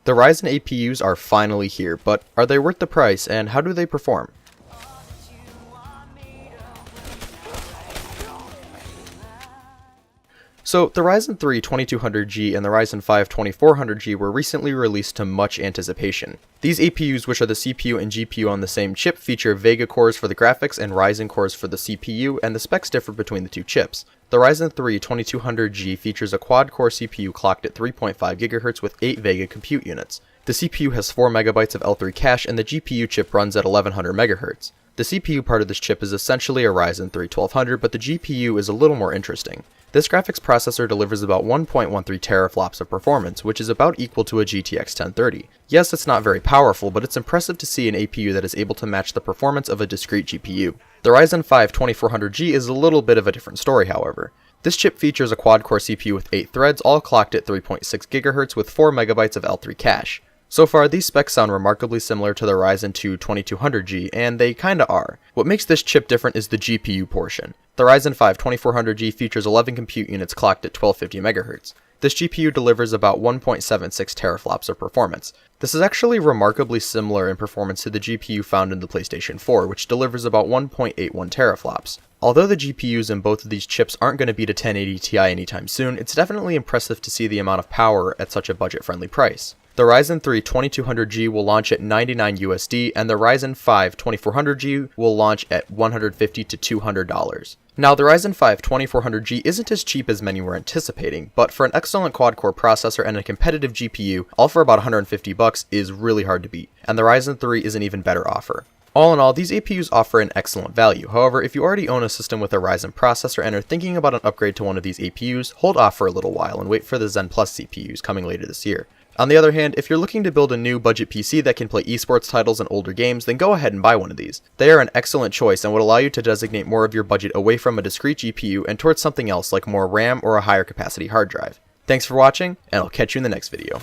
The Ryzen APUs are finally here, but are they worth the price and how do they perform? So, the Ryzen 3 2200G and the Ryzen 5 2400G were recently released to much anticipation. These APUs, which are the CPU and GPU on the same chip, feature Vega cores for the graphics and Ryzen cores for the CPU, and the specs differ between the two chips. The Ryzen 3 2200G features a quad-core CPU clocked at 3.5 GHz with 8 Vega compute units. The CPU has 4 MB of L3 cache and the GPU chip runs at 1100 MHz. The CPU part of this chip is essentially a Ryzen 3 1200, but the GPU is a little more interesting. This graphics processor delivers about 1.13 teraflops of performance, which is about equal to a GTX 1030. Yes, it's not very powerful, but it's impressive to see an APU that is able to match the performance of a discrete GPU. The Ryzen 5 2400G is a little bit of a different story, however. This chip features a quad-core CPU with 8 threads, all clocked at 3.6 GHz with 4 MB of L3 cache. So far, these specs sound remarkably similar to the Ryzen 2 2200G, and they kinda are. What makes this chip different is the GPU portion. The Ryzen 5 2400G features 11 compute units clocked at 1250 MHz. This GPU delivers about 1.76 teraflops of performance. This is actually remarkably similar in performance to the GPU found in the PlayStation 4, which delivers about 1.81 teraflops. Although the GPUs in both of these chips aren't going to beat a 1080 Ti anytime soon, it's definitely impressive to see the amount of power at such a budget-friendly price. The Ryzen 3 2200G will launch at $99 USD, and the Ryzen 5 2400G will launch at $150 to $200. Now, the Ryzen 5 2400G isn't as cheap as many were anticipating, but for an excellent quad-core processor and a competitive GPU, all for about $150 is really hard to beat, and the Ryzen 3 is an even better offer. All in all, these APUs offer an excellent value. However, if you already own a system with a Ryzen processor and are thinking about an upgrade to one of these APUs, hold off for a little while and wait for the Zen Plus CPUs coming later this year. On the other hand, if you're looking to build a new budget PC that can play esports titles and older games, then go ahead and buy one of these. They are an excellent choice and would allow you to designate more of your budget away from a discrete GPU and towards something else like more RAM or a higher capacity hard drive. Thanks for watching, and I'll catch you in the next video.